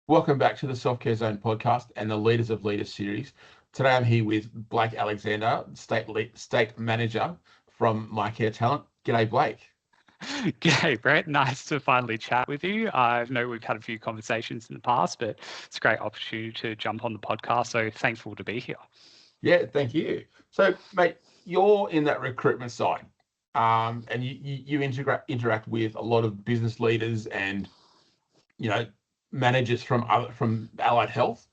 Welcome back to the Self Care Zone podcast and the Leaders of Leaders series. Today I'm here with Blake Alexander, State Manager from My Care Talent. G'day, Blake. G'day, Brett. Nice to finally chat with you. I know we've had a few conversations in the past, but it's a great opportunity to jump on the podcast. So thankful to be here. Yeah, thank you. So, mate, you're in that recruitment side, and you interact with a lot of business leaders and you know managers from allied health.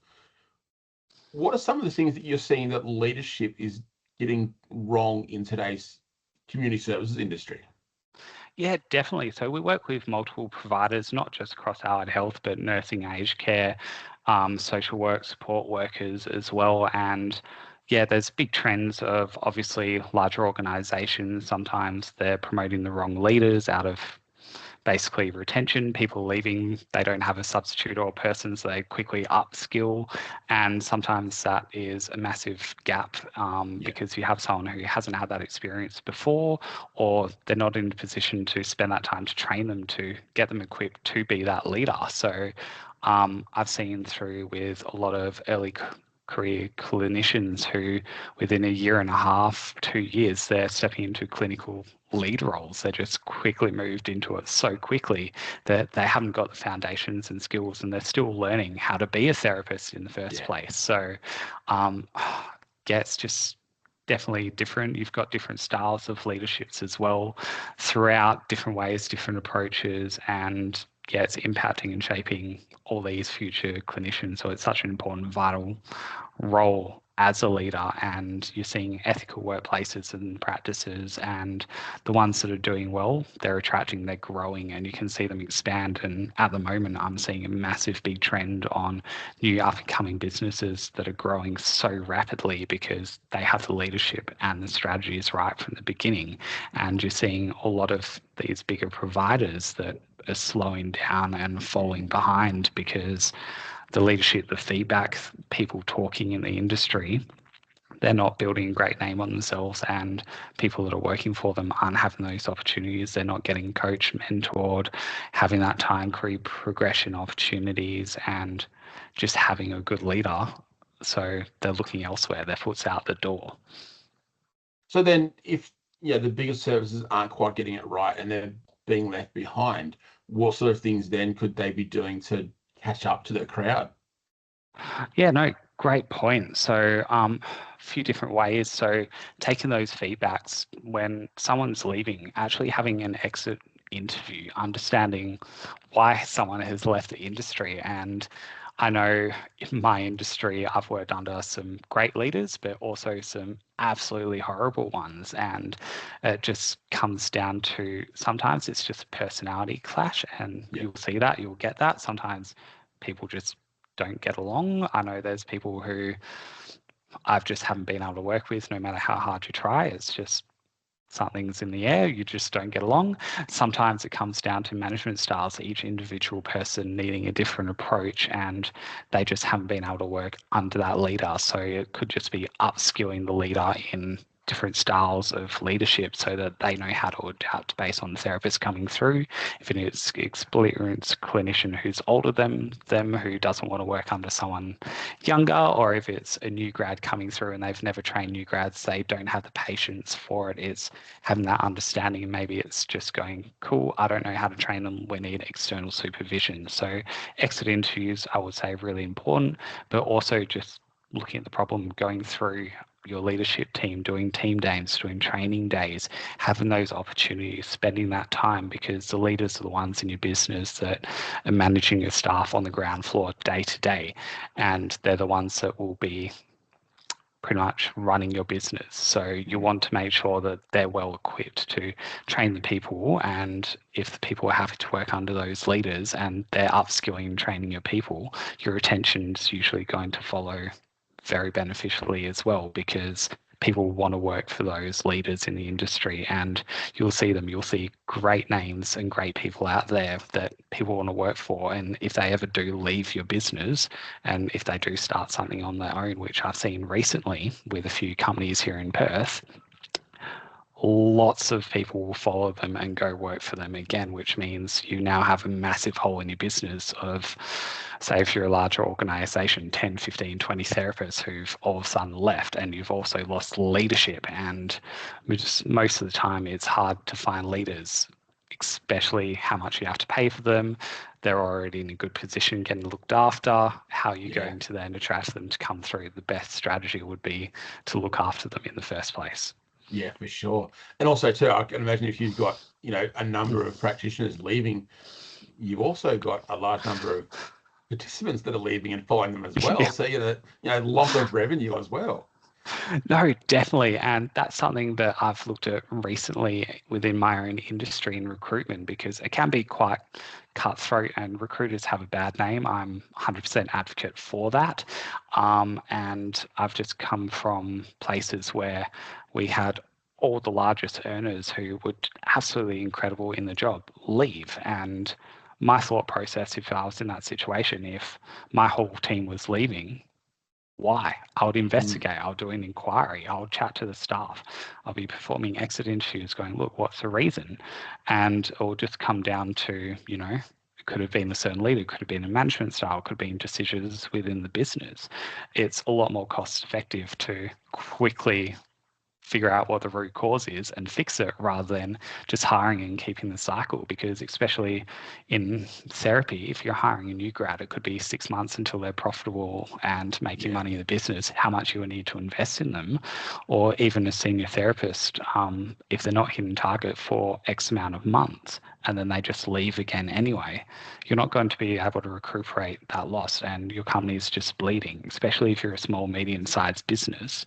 What are some of the things that you're seeing that leadership is getting wrong in today's community services industry? Yeah, definitely. So we work with multiple providers, not just across allied health, but nursing, aged care, social work, support workers as well. And yeah, there's big trends of obviously larger organizations. Sometimes they're promoting the wrong leaders out of basically retention, people leaving, they don't have a substitute or a person, so they quickly upskill. And sometimes that is a massive gap Yeah, because you have someone who hasn't had that experience before, or they're not in a position to spend that time to train them to get them equipped to be that leader. So I've seen through with a lot of early career clinicians who within a year and a half, 2 years, they're stepping into clinical lead roles. They're just quickly moved into it so quickly that they haven't got the foundations and skills, and they're still learning how to be a therapist in the first yeah, place. So um, yeah, it's just definitely different. You've got different styles of leaderships as well throughout, different ways, different approaches, and yeah, it's impacting and shaping all these future clinicians. So it's such an important, vital role as a leader, and you're seeing ethical workplaces and practices, and the ones that are doing well, they're attracting, they're growing, and you can see them expand. And at the moment, I'm seeing a massive big trend on new up and coming businesses that are growing so rapidly because they have the leadership and the strategies right from the beginning. And you're seeing a lot of these bigger providers that are slowing down and falling behind because the leadership, the feedback, people talking in the industry, they're not building a great name on themselves, and people that are working for them aren't having those opportunities. They're not getting coached, mentored, having that time career progression opportunities, and just having a good leader. So they're looking elsewhere. Their foot's out the door. so then, if the bigger services aren't quite getting it right and they're being left behind, what sort of things then could they be doing to catch up to the crowd? Yeah, no, great point. So, a few different ways. So, taking those feedbacks when someone's leaving, actually having an exit interview, understanding why someone has left the industry. And I know in my industry, I've worked under some great leaders, but also some absolutely horrible ones. And it just comes down to sometimes it's just a personality clash, and Yeah, you'll see that, you'll get that. Sometimes people just don't get along. I know there's people who I've just haven't been able to work with no matter how hard you try. It's just something's in the air, you just don't get along. Sometimes it comes down to management styles, each individual person needing a different approach, and they just haven't been able to work under that leader. So it could just be upskilling the leader in different styles of leadership so that they know how to adapt based on the therapist coming through. If it is experienced clinician who's older than them, who doesn't want to work under someone younger, or if it's a new grad coming through and they've never trained new grads, they don't have the patience for it. It's having that understanding, and maybe it's just going, cool, I don't know how to train them, we need external supervision. So exit interviews, I would say, really important, but also just looking at the problem, going through your leadership team, doing team days, doing training days, having those opportunities, spending that time, because the leaders are the ones in your business that are managing your staff on the ground floor day to day, and they're the ones that will be pretty much running your business. So you want to make sure that they're well equipped to train the people. And if the people are happy to work under those leaders and they're upskilling and training your people, your retention is usually going to follow very beneficially as well, because people want to work for those leaders in the industry, and you'll see great names and great people out there that people want to work for. And if they ever do leave your business, and if they do start something on their own, which I've seen recently with a few companies here in Perth, lots of people will follow them and go work for them again, which means you now have a massive hole in your business of, say, if you're a larger organization, 10, 15, 20 therapists who've all of a sudden left, and you've also lost leadership. And most of the time it's hard to find leaders, especially how much you have to pay for them. They're already in a good position getting looked after. How are you going to then attract them to come through? The best strategy would be to look after them in the first place. Yeah, for sure. And also too, I can imagine if you've got, a number of practitioners leaving, you've also got a large number of participants that are leaving and following them as well. Yeah. So loss of revenue as well. No, definitely. And that's something that I've looked at recently within my own industry in recruitment, because it can be quite cutthroat and recruiters have a bad name. I'm 100% advocate for that. And I've just come from places where we had all the largest earners who were absolutely incredible in the job leave. And my thought process, if I was in that situation, if my whole team was leaving, why? I would investigate, I'll do an inquiry, I'll chat to the staff, I'll be performing exit interviews going, look, what's the reason? And it will just come down to, it could have been a certain leader, it could have been a management style, it could have been decisions within the business. It's a lot more cost effective to quickly figure out what the root cause is and fix it, rather than just hiring and keeping the cycle. Because especially in therapy, if you're hiring a new grad, it could be 6 months until they're profitable and making money in the business, how much you would need to invest in them. Or even a senior therapist, if they're not hitting target for X amount of months and then they just leave again anyway, you're not going to be able to recuperate that loss, and your company is just bleeding. Especially if you're a small, medium-sized business,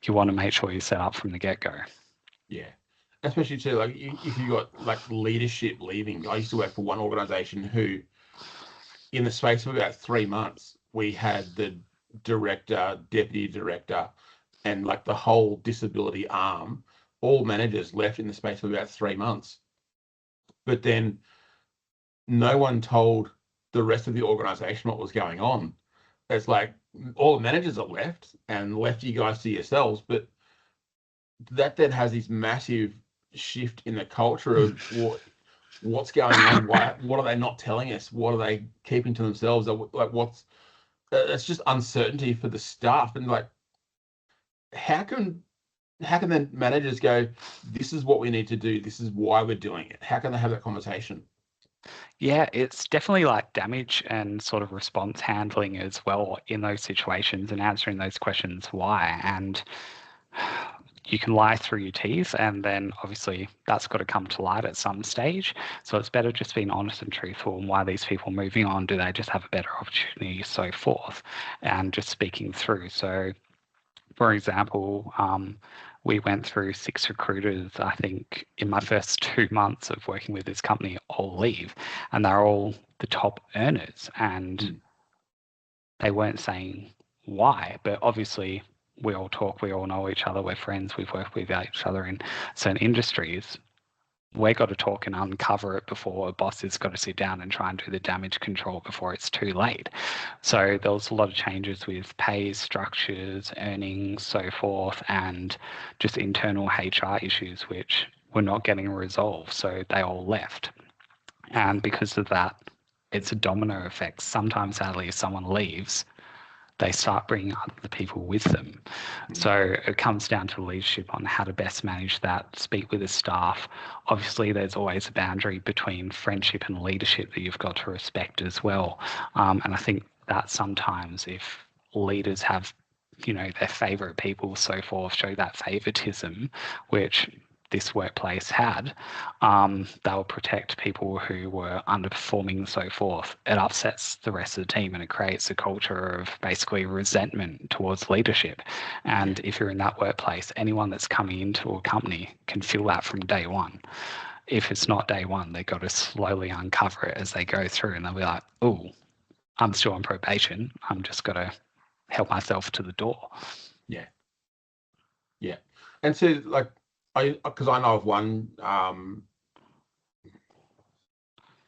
you want to make sure you're set up from the get-go. Yeah. Especially too, like if you got like leadership leaving. I used to work for one organization who, in the space of about 3 months, we had the director, deputy director, and like the whole disability arm, all managers left in the space of about 3 months. But then no one told the rest of the organization what was going on. It's like all the managers are left and left you guys to yourselves, but that then has this massive shift in the culture of what's going on. What are they not telling us? What are they keeping to themselves? Like it's just uncertainty for the staff. And like, how can then managers go, this is what we need to do, this is why we're doing it? How can they have that conversation? Yeah, it's definitely like damage and sort of response handling as well in those situations, and answering those questions why. And you can lie through your teeth, and then obviously that's got to come to light at some stage. So it's better just being honest and truthful, and why these people are moving on, do they just have a better opportunity, so forth, and just speaking through. So for example, we went through 6 recruiters, I think, in my first 2 months of working with this company, all leave, and they're all the top earners, and they weren't saying why. But obviously we all talk, we all know each other, we're friends, we've worked with each other in certain industries. We got to talk and uncover it before a boss has got to sit down and try and do the damage control before it's too late. So there was a lot of changes with pay structures, earnings, so forth, and just internal HR issues which were not getting resolved. So they all left. And because of that, it's a domino effect. Sometimes, sadly, if someone leaves, they start bringing other people with them. So it comes down to leadership on how to best manage that, speak with the staff. Obviously, there's always a boundary between friendship and leadership that you've got to respect as well. And I think that sometimes if leaders have, their favorite people, so forth, show that favoritism, which this workplace had, they will protect people who were underperforming and so forth. It upsets the rest of the team, and it creates a culture of basically resentment towards leadership. And if you're in that workplace, anyone that's coming into a company can feel that from day one. If it's not day one, they've got to slowly uncover it as they go through, and they'll be like, oh, I'm still on probation. I'm just got to help myself to the door. Yeah. Yeah. And so like, because I know of one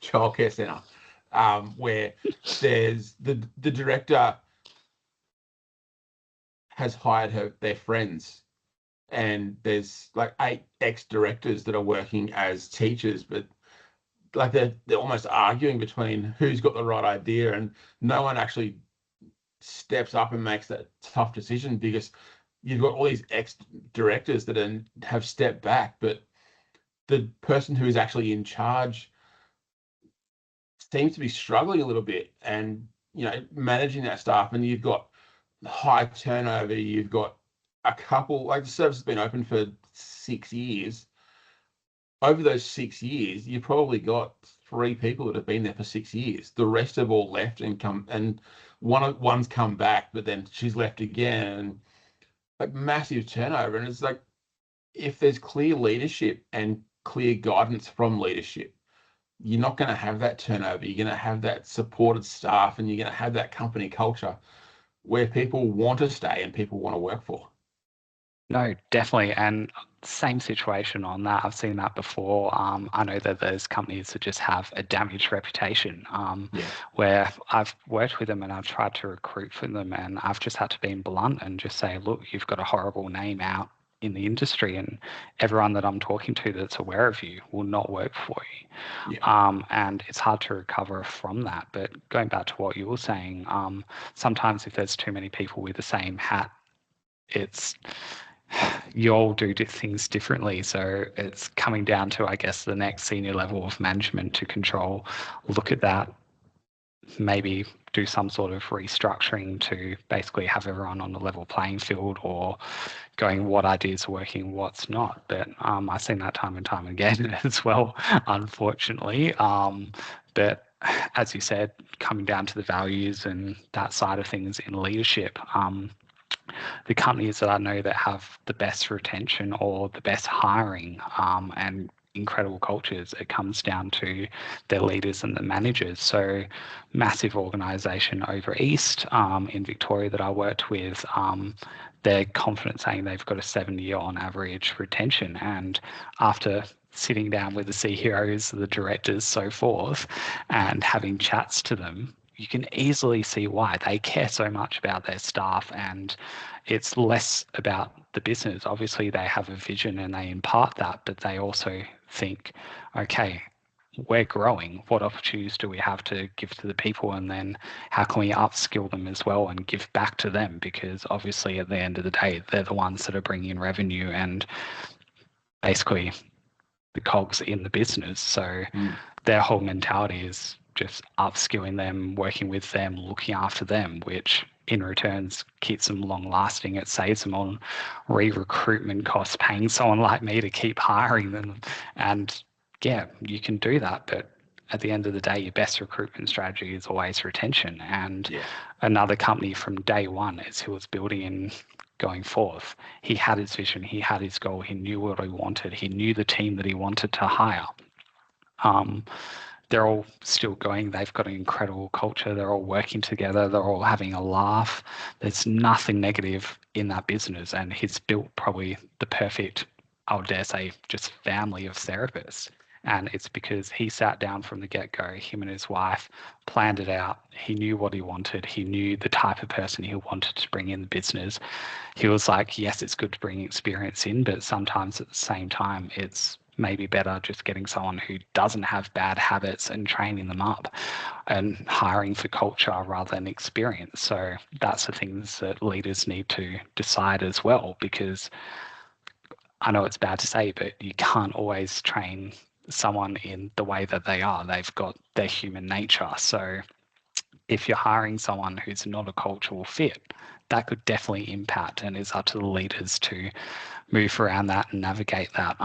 childcare center where there's the director has hired their friends and there's like 8 ex-directors that are working as teachers, but like they're almost arguing between who's got the right idea, and no one actually steps up and makes that tough decision, because you've got all these ex-directors that have stepped back, but the person who is actually in charge seems to be struggling a little bit, and managing that staff. And you've got high turnover. You've got a couple, like the service has been open for 6 years. Over those 6 years, you've probably got 3 people that have been there for 6 years. The rest have all left and come, and one's come back, but then she's left again, and like massive turnover. And it's like, if there's clear leadership and clear guidance from leadership, you're not going to have that turnover. You're going to have that supported staff, and you're going to have that company culture where people want to stay and people want to work for. No, definitely. And same situation on that. I've seen that before. I know that there's companies that just have a damaged reputation, where I've worked with them and I've tried to recruit for them, and I've just had to be blunt and just say, look, you've got a horrible name out in the industry, and everyone that I'm talking to that's aware of you will not work for you. And it's hard to recover from that. But going back to what you were saying, sometimes if there's too many people with the same hat, it's you all do things differently. So it's coming down to, I guess, the next senior level of management to control, look at that, maybe do some sort of restructuring to basically have everyone on a level playing field, or going what ideas are working, what's not. But I've seen that time and time again as well, unfortunately. But as you said, coming down to the values and that side of things in leadership, the companies that I know that have the best retention or the best hiring and incredible cultures, it comes down to their leaders and the managers. So massive organisation over East in Victoria that I worked with, they're confident saying they've got a 7-year on average retention. And after sitting down with the CEOs, the directors, so forth, and having chats to them, you can easily see why they care so much about their staff. And it's less about the business. Obviously, they have a vision and they impart that, but they also think, okay, we're growing. What opportunities do we have to give to the people? And then how can we upskill them as well and give back to them? Because obviously, at the end of the day, they're the ones that are bringing in revenue and basically the cogs in the business. So their whole mentality is just upskilling them, working with them, looking after them, which in returns keeps them long lasting. It saves them on recruitment costs, paying someone like me to keep hiring them. And yeah, you can do that, but at the end of the day, your best recruitment strategy is always retention. And another company from day one, as he was building and going forth, he had his vision, he had his goal, he knew what he wanted, he knew the team that he wanted to hire. They're all still going. They've got an incredible culture. They're all working together. They're all having a laugh. There's nothing negative in that business. And he's built probably the perfect, I would dare say, just family of therapists. And it's because he sat down from the get-go, him and his wife planned it out. He knew what he wanted. He knew the type of person he wanted to bring in the business. He was like, yes, it's good to bring experience in, but sometimes at the same time, it's maybe better just getting someone who doesn't have bad habits and training them up and hiring for culture rather than experience. So that's the things that leaders need to decide as well, because I know it's bad to say, but you can't always train someone in the way that they are. They've got their human nature. So if you're hiring someone who's not a cultural fit, that could definitely impact, and it's up to the leaders to move around that and navigate that.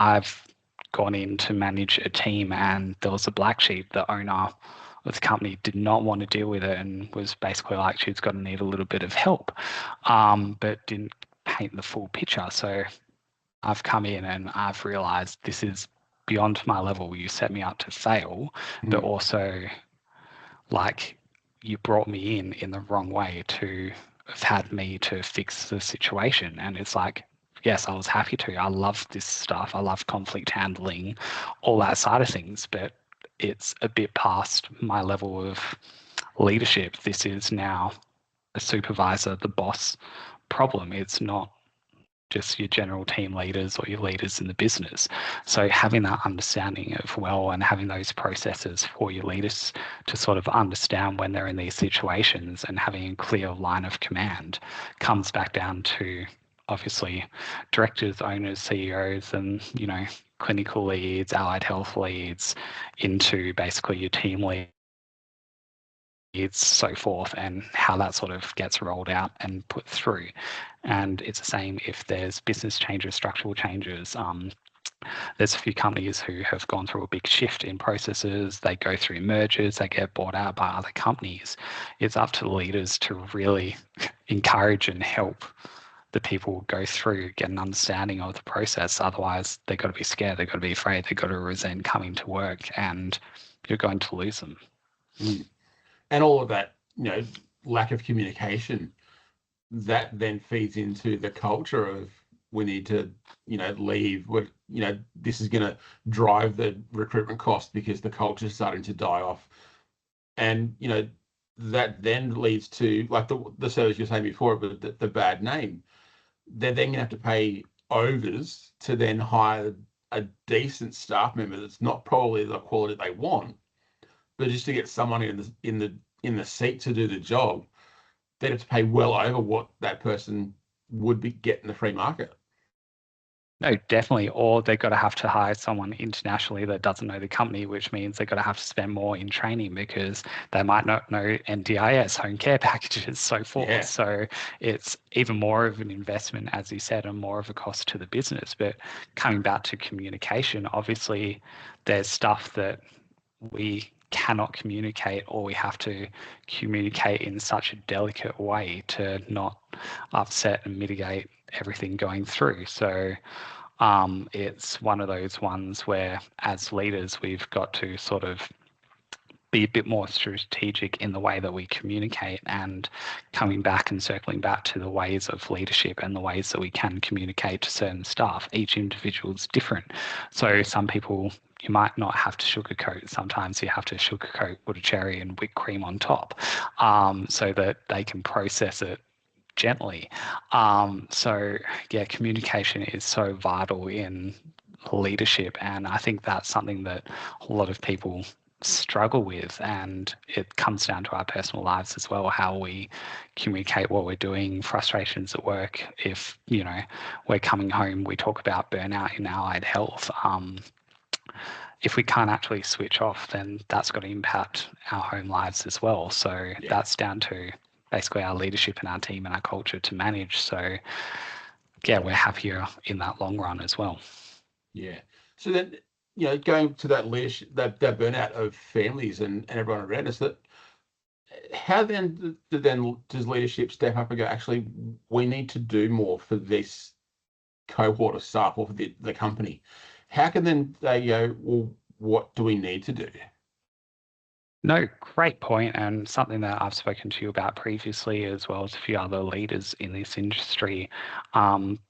I've gone in to manage a team, and there was a black sheep. The owner of the company did not want to deal with it and was basically like, she's going to need a little bit of help, but didn't paint the full picture. So I've come in and I've realized this is beyond my level. You set me up to fail, but also like you brought me in the wrong way to have had me to fix the situation. And it's like, yes, I was happy to. I love this stuff. I love conflict handling, all that side of things, but it's a bit past my level of leadership. This is now a supervisor, the boss problem. It's not just your general team leaders or your leaders in the business. So having that understanding of and having those processes for your leaders to sort of understand when they're in these situations and having a clear line of command comes back down to obviously directors, owners, CEOs, and, clinical leads, allied health leads, into basically your team leads, so forth, and how that sort of gets rolled out and put through. And it's the same if there's business changes, structural changes. There's a few companies who have gone through a big shift in processes. They go through mergers, they get bought out by other companies. It's up to the leaders to really encourage and help the people go through, get an understanding of the process. Otherwise, they've got to be scared, they've got to be afraid, they've got to resent coming to work, and you're going to lose them. And all of that, lack of communication, that then feeds into the culture of we need to, leave. This is going to drive the recruitment cost because the culture is starting to die off. And, that then leads to, like the service you were saying before, but the bad name. They're then going to have to pay overs to then hire a decent staff member that's not probably the quality they want, but just to get someone in the seat to do the job, they'd have to pay well over what that person would be getting the free market. No, definitely. Or they've got to have to hire someone internationally that doesn't know the company, which means they've got to have to spend more in training because they might not know NDIS, home care packages, so forth. Yeah. So it's even more of an investment, as you said, and more of a cost to the business. But coming back to communication, obviously there's stuff that we cannot communicate, or we have to communicate in such a delicate way to not upset and mitigate everything going through. So it's one of those ones where as leaders we've got to sort of be a bit more strategic in the way that we communicate, and coming back and circling back to the ways of leadership and the ways that we can communicate to certain staff. Each individual is different. So some people you might not have to sugarcoat. Sometimes you have to sugarcoat, put a cherry and whipped cream on top, so that they can process it gently. So yeah, communication is so vital in leadership, and I think that's something that a lot of people struggle with, and it comes down to our personal lives as well, how we communicate what we're doing, frustrations at work. If we're coming home, we talk about burnout in allied health. If we can't actually switch off, then that's got to impact our home lives as well. So that's down to basically our leadership and our team and our culture to manage. So yeah, we're happier in that long run as well. Yeah. So then, going to that leadership, that burnout of families and everyone around us, that how then does leadership step up and go, actually, we need to do more for this cohort of staff or for the company? How can then they go, well, what do we need to do? No, great point, and something that I've spoken to you about previously, as well as a few other leaders in this industry.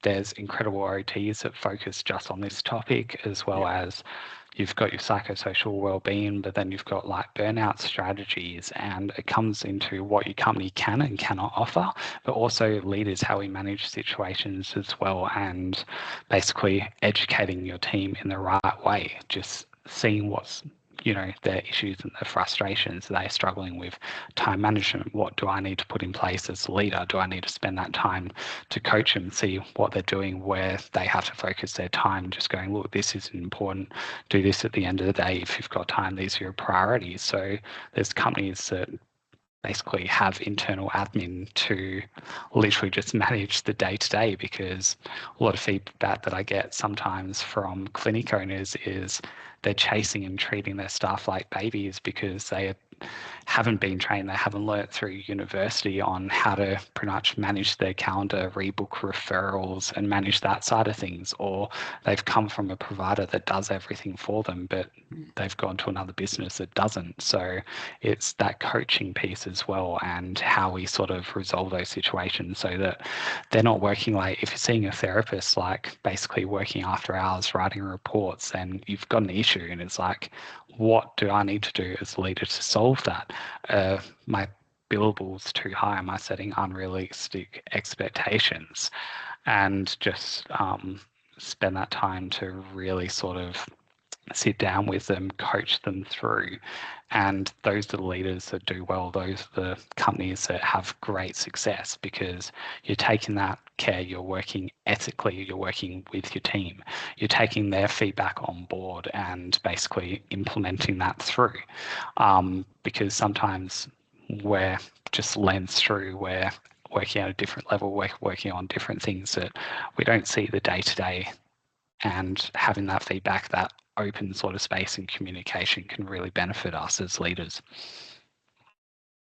There's incredible OTs that focus just on this topic, as well as you've got your psychosocial well-being, but then you've got like burnout strategies, and it comes into what your company can and cannot offer, but also leaders, how we manage situations as well, and basically educating your team in the right way, just seeing what's their issues and their frustrations they're struggling with. Time management, what do I need to put in place as a leader? Do I need to spend that time to coach them, see what they're doing, where they have to focus their time, just going, look, this is important, do this at the end of the day. If you've got time, these are your priorities. So there's companies that basically have internal admin to literally just manage the day-to-day, because a lot of feedback that I get sometimes from clinic owners is they're chasing and treating their staff like babies because they haven't been trained, they haven't learnt through university on how to pretty much manage their calendar, rebook referrals and manage that side of things, or they've come from a provider that does everything for them, but they've gone to another business that doesn't. So it's that coaching piece as well, and how we sort of resolve those situations so that they're not working late. If you're seeing a therapist like basically working after hours writing reports, then you've got an issue, and it's like, what do I need to do as a leader to solve that? My billable's too high. Am I setting unrealistic expectations? and just spend that time to really sort of sit down with them, coach them through. And those are the leaders that do well. Those are the companies that have great success, because you're taking that care, you're working ethically, you're working with your team, you're taking their feedback on board and basically implementing that through. Because sometimes we're just lens through, we're working at a different level, we're working on different things that we don't see the day-to-day, and having that feedback, that open sort of space and communication can really benefit us as leaders.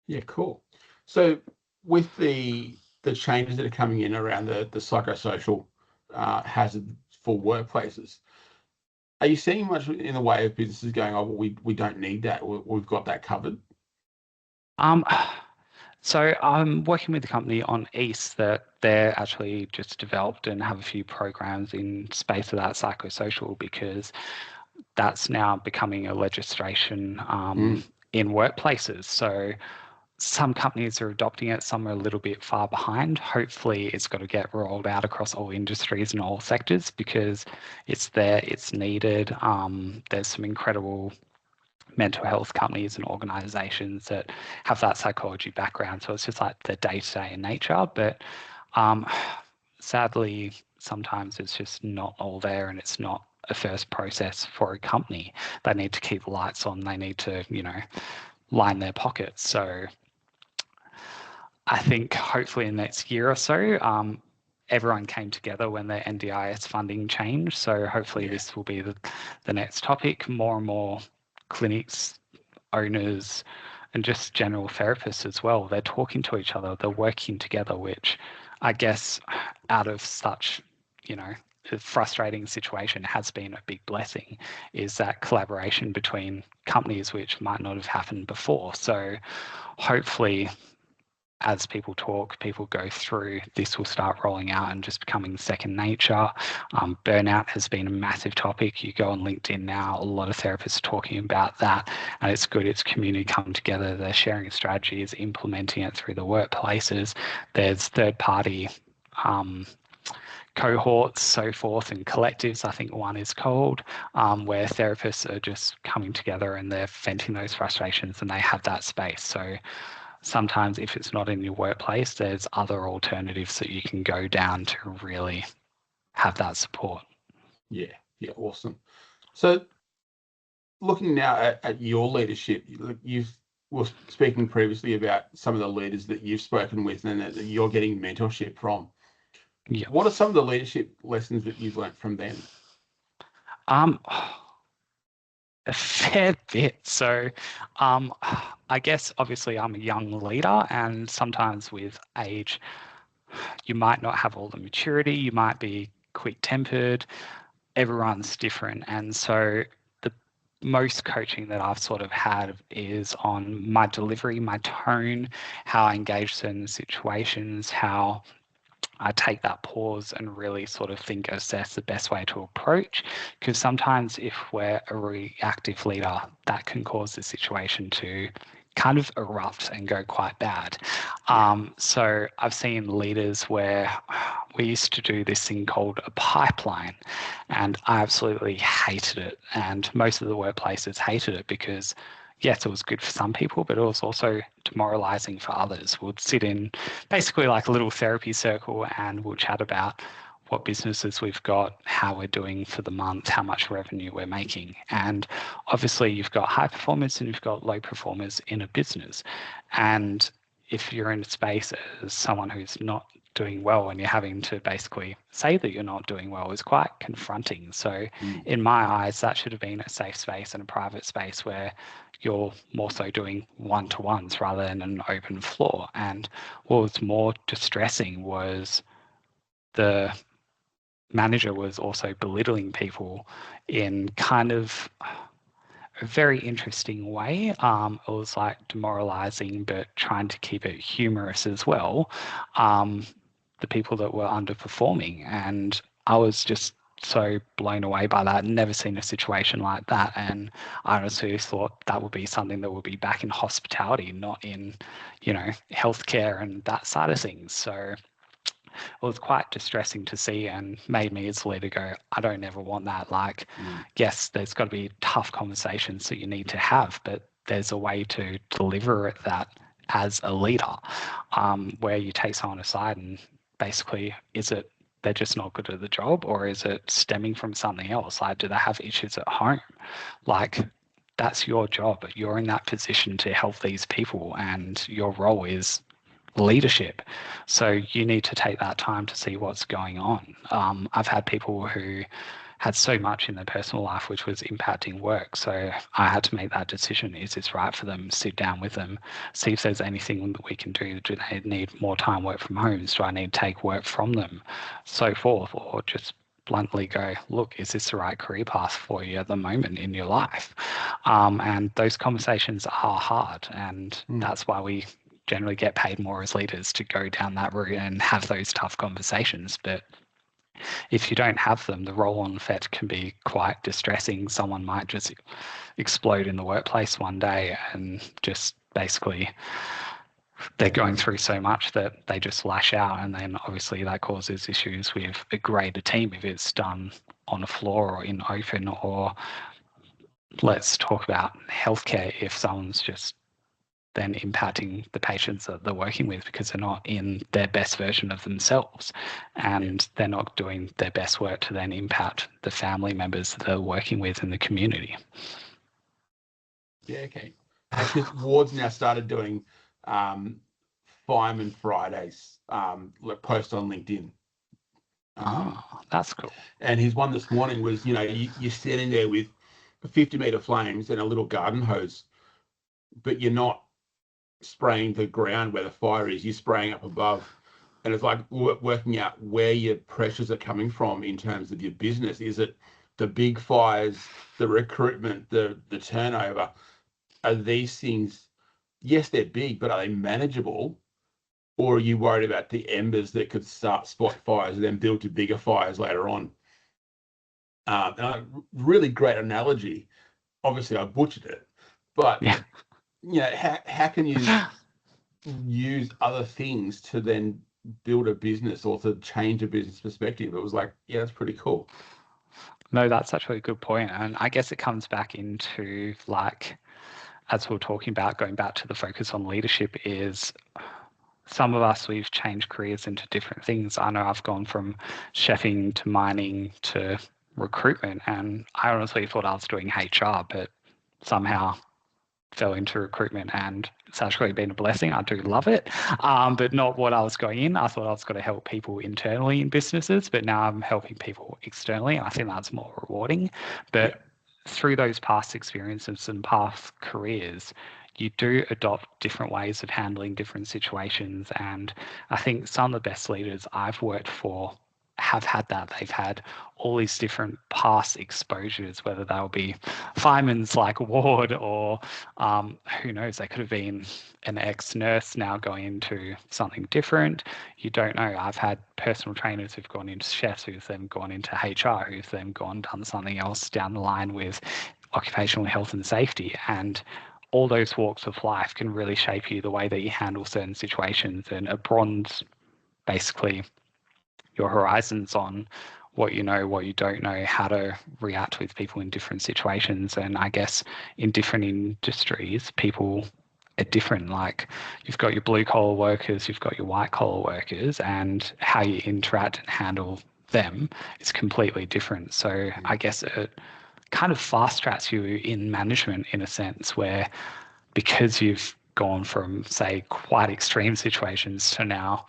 Yeah, cool. So with the changes that are coming in around the psychosocial hazard for workplaces, are you seeing much in the way of businesses going, oh, well, we don't need that, we've got that covered? So I'm working with a company on East that they're actually just developed and have a few programs in space of that psychosocial, because that's now becoming a legislation in workplaces. So some companies are adopting it, some are a little bit far behind. Hopefully it's got to get rolled out across all industries and all sectors, because it's there, it's needed. There's some incredible mental health companies and organizations that have that psychology background. So it's just like the day-to-day in nature. But sadly, sometimes it's just not all there, and it's not a first process for a company. They need to keep the lights on. They need to, line their pockets. So I think hopefully in the next year or so, everyone came together when the NDIS funding changed. So hopefully this will be the next topic. More and more clinics, owners, and just general therapists as well, they're talking to each other, they're working together, which I guess out of such, a frustrating situation has been a big blessing, is that collaboration between companies, which might not have happened before. So hopefully as people talk, people go through, this will start rolling out and just becoming second nature. Burnout has been a massive topic. You go on LinkedIn now, a lot of therapists are talking about that, and it's good. It's community coming together. They're sharing strategies, implementing it through the workplaces. There's third-party cohorts, so forth, and collectives. I think one is called, where therapists are just coming together and they're venting those frustrations, and they have that space. So sometimes if it's not in your workplace, there's other alternatives that you can go down to really have that support. Yeah, awesome. So looking now at your leadership, you were speaking previously about some of the leaders that you've spoken with and that you're getting mentorship from. Yeah. What are some of the leadership lessons that you've learned from them? A fair bit. So I guess obviously I'm a young leader, and sometimes with age, you might not have all the maturity, you might be quick-tempered, everyone's different. And so the most coaching that I've sort of had is on my delivery, my tone, how I engage certain situations, how I take that pause and really sort of think, assess the best way to approach. Because sometimes if we're a reactive leader, that can cause the situation to kind of erupt and go quite bad. So I've seen leaders where we used to do this thing called a pipeline, and I absolutely hated it. And most of the workplaces hated it because yes, it was good for some people, but it was also demoralizing for others. We'd sit in basically like a little therapy circle and we'll chat about what businesses we've got, how we're doing for the month, how much revenue we're making. And obviously you've got high performers and you've got low performers in a business. And if you're in a space as someone who's not doing well and you're having to basically say that you're not doing well is quite confronting. So in my eyes, that should have been a safe space and a private space where you're more so doing one-to-ones rather than an open floor. And what was more distressing was the manager was also belittling people in kind of a very interesting way. It was like demoralizing, but trying to keep it humorous as well. The people that were underperforming. And I was just so blown away by that. Never seen a situation like that. And I honestly thought that would be something that would be back in hospitality, not in, healthcare and that side of things. So it was quite distressing to see and made me as a leader go, I don't ever want that. Like, yes, there's got to be tough conversations that you need to have, but there's a way to deliver that as a leader, where you take someone aside and basically, is it they're just not good at the job, or is it stemming from something else? Like, do they have issues at home? Like, that's your job. You're in that position to help these people, and your role is leadership. So you need to take that time to see what's going on. I've had people who had so much in their personal life which was impacting work. So I had to make that decision. Is this right for them? Sit down with them, see if there's anything that we can do. Do they need more time work from home? Do I need to take work from them? So forth, or just bluntly go, look, is this the right career path for you at the moment in your life? And those conversations are hard, and that's why we generally get paid more as leaders to go down that route and have those tough conversations. But if you don't have them, the roll-on effect can be quite distressing. Someone might just explode in the workplace one day and just basically they're going through so much that they just lash out, and then obviously that causes issues with a greater team if it's done on a floor or in open. Or let's talk about healthcare. If someone's just then impacting the patients that they're working with because they're not in their best version of themselves, and they're not doing their best work to then impact the family members that they're working with in the community. Yeah, okay. Because Ward's now started doing Fireman Fridays, post on LinkedIn. That's cool. And his one this morning was, you're standing there with 50-meter flames and a little garden hose, but you're not spraying the ground where the fire is, you're spraying up above. And it's like working out where your pressures are coming from in terms of your business. Is it the big fires, the recruitment, the turnover? Are these things, yes, they're big, but are they manageable? Or are you worried about the embers that could start spot fires and then build to bigger fires later on? Really great analogy. Obviously, I butchered it, but how can you use other things to then build a business or to change a business perspective? It was like, yeah, that's pretty cool. No, that's actually a good point. And I guess it comes back into, like, as we're talking about, going back to the focus on leadership, is some of us, we've changed careers into different things. I know I've gone from chefing to mining to recruitment, and I honestly thought I was doing HR, but somehow fell into recruitment, and it's actually been a blessing. I do love it, but not what I was going in. I thought I was going to help people internally in businesses, but now I'm helping people externally, and I think that's more rewarding. But through those past experiences and past careers, you do adopt different ways of handling different situations. And I think some of the best leaders I've worked for have had that. They've had all these different past exposures, whether they'll be firemen's like Ward, or who knows, they could have been an ex-nurse now going into something different. You don't know. I've had personal trainers who've gone into chefs, who've then gone into HR, who've then done something else down the line with occupational health and safety. And all those walks of life can really shape you, the way that you handle certain situations, and it broadens basically your horizons on what you know, what you don't know, how to react with people in different situations. And I guess in different industries, people are different. Like, you've got your blue collar workers, you've got your white collar workers, and how you interact and handle them is completely different. So I guess it kind of fast tracks you in management, in a sense, where because you've gone from, say, quite extreme situations to now,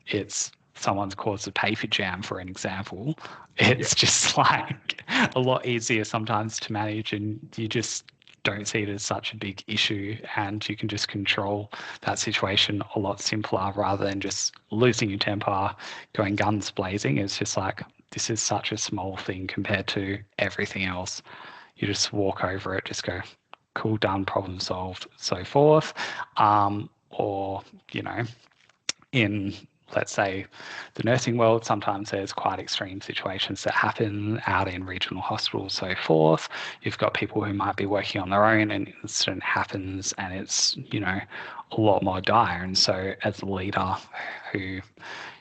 it's someone's caused a paper jam, for an example. It's just like a lot easier sometimes to manage, and you just don't see it as such a big issue, and you can just control that situation a lot simpler, rather than just losing your temper, going guns blazing. It's just like, this is such a small thing compared to everything else. You just walk over it, just go, cool, done, problem solved, so forth. Or, in, let's say, the nursing world, sometimes there's quite extreme situations that happen out in regional hospitals, so forth. You've got people who might be working on their own, and an incident happens, and it's, a lot more dire. And so as a leader who,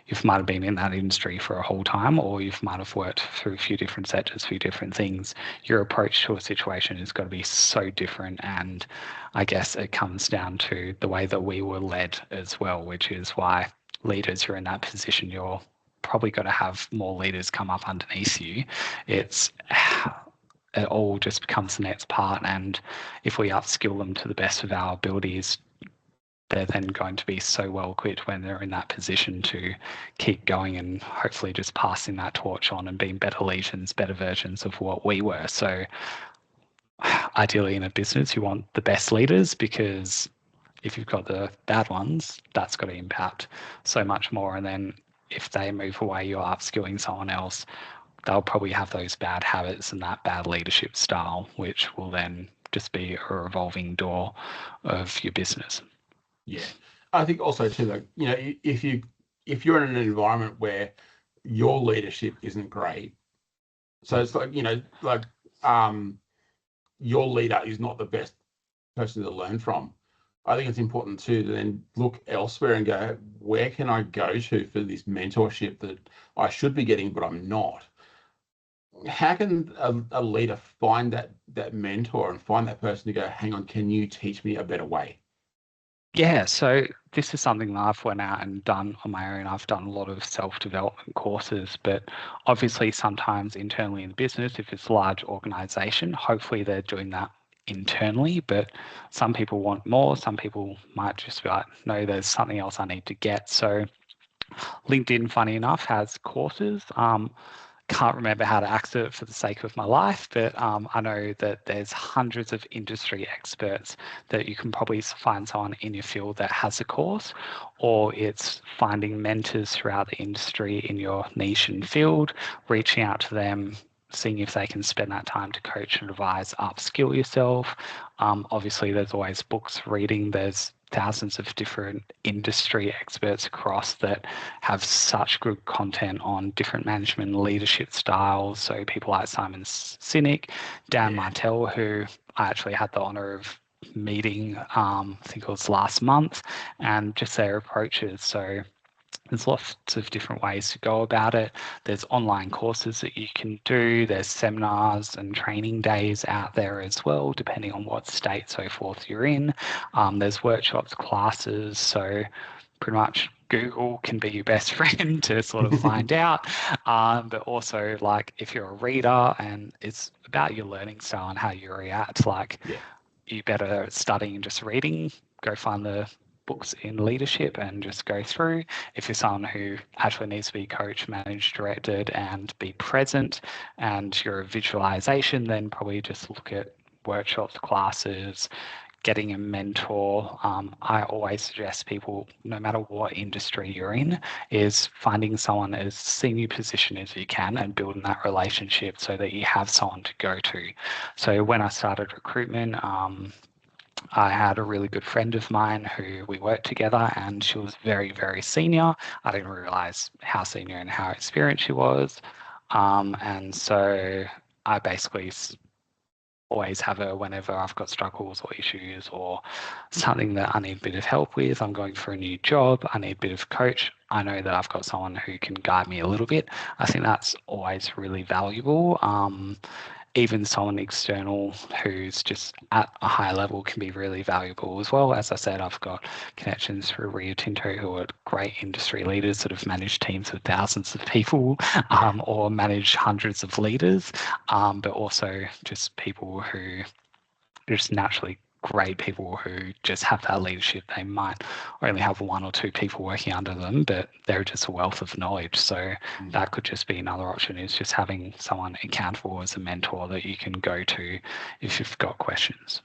you might have been in that industry for a whole time, or you might have worked through a few different sectors, a few different things. Your approach to a situation has got to be so different. And I guess it comes down to the way that we were led as well, which is why leaders who are in that position, you're probably got to have more leaders come up underneath you. It's it all just becomes the next part. And if we upskill them to the best of our abilities, they're then going to be so well equipped when they're in that position to keep going and hopefully just passing that torch on and being better legions, better versions of what we were. So ideally in a business, you want the best leaders, because if you've got the bad ones, that's got to impact so much more. And then if they move away, you're upskilling someone else, they'll probably have those bad habits and that bad leadership style, which will then just be a revolving door of your business. Yeah, I think also too, like, you know, if you're in an environment where your leadership isn't great, so it's like, you know, like your leader is not the best person to learn from. I think it's important too to then look elsewhere and go, where can I go to for this mentorship that I should be getting, but I'm not? How can a leader find that mentor and find that person to go, hang on, can you teach me a better way? Yeah, so this is something that I've went out and done on my own. I've done a lot of self-development courses, but obviously sometimes internally in the business, if it's a large organization, hopefully they're doing that internally, but some people want more. Some people might just be like, no, there's something else I need to get. So LinkedIn, funny enough, has courses. Can't remember how to access it for the sake of my life, but I know that there's hundreds of industry experts that you can probably find someone in your field that has a course, or it's finding mentors throughout the industry in your niche and field, reaching out to them, seeing if they can spend that time to coach and advise, upskill yourself. Obviously, there's always books reading. There's thousands of different industry experts across that have such good content on different management and leadership styles. So people like Simon Sinek, Dan Martell, who I actually had the honor of meeting, I think it was last month, and just their approaches. So there's lots of different ways to go about it. There's online courses that you can do. There's seminars and training days out there as well, depending on what state, so forth, you're in. There's workshops, classes. So pretty much Google can be your best friend to sort of find out. But also, like, if you're a reader, and it's about your learning style and how you react, like, you better at studying and just reading, go find the books in leadership and just go through. If you're someone who actually needs to be coached, managed, directed, and be present, and you're a visualization, then probably just look at workshops, classes, getting a mentor. I always suggest people, no matter what industry you're in, is finding someone as senior position as you can and building that relationship so that you have someone to go to. So when I started recruitment, I had a really good friend of mine who we worked together, and she was very, very senior. I didn't realize how senior and how experienced she was. And so I basically always have her whenever I've got struggles or issues or something that I need a bit of help with. I'm going for a new job. I need a bit of coach. I know that I've got someone who can guide me a little bit. I think that's always really valuable. Even someone external who's just at a high level can be really valuable as well. As I said, I've got connections through Rio Tinto who are great industry leaders that have managed teams of thousands of people or managed hundreds of leaders, but also just people who are just naturally great people who just have that leadership. They might only have one or two people working under them, but they're just a wealth of knowledge. So that could just be another option, is just having someone accountable as a mentor that you can go to if you've got questions.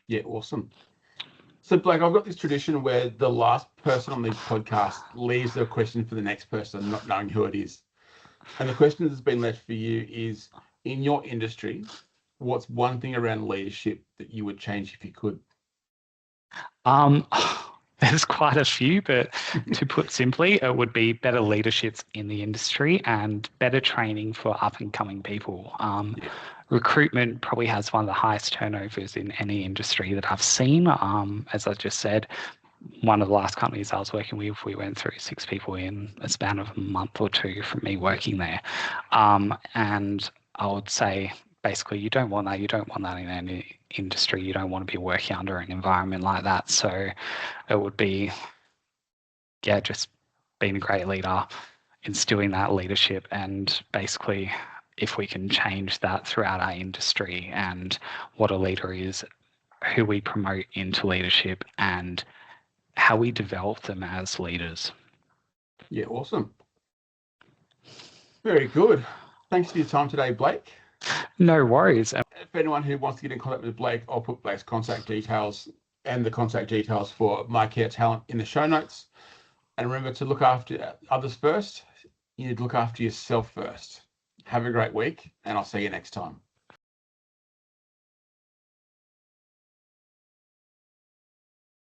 Yeah, awesome. So, Blake, I've got this tradition where the last person on these podcasts leaves a question for the next person, not knowing who it is. And the question that's been left for you is, in your industry, what's one thing around leadership that you would change if you could? There's quite a few, but to put simply, it would be better leaderships in the industry and better training for up and coming people. Recruitment probably has one of the highest turnovers in any industry that I've seen. As I just said, one of the last companies I was working with, we went through 6 people in a span of a month or two from me working there. And I would say basically you don't want that. You don't want that in any industry. You don't want to be working under an environment like that. So it would be, yeah, just being a great leader, instilling that leadership, and basically if we can change that throughout our industry and what a leader is, who we promote into leadership, and how we develop them as leaders. Yeah, awesome. Very good. Thanks for your time today, Blake. No worries. If anyone who wants to get in contact with Blake, I'll put Blake's contact details and the contact details for My Care Talent in the show notes. And remember to look after others first. You need to look after yourself first. Have a great week, and I'll see you next time.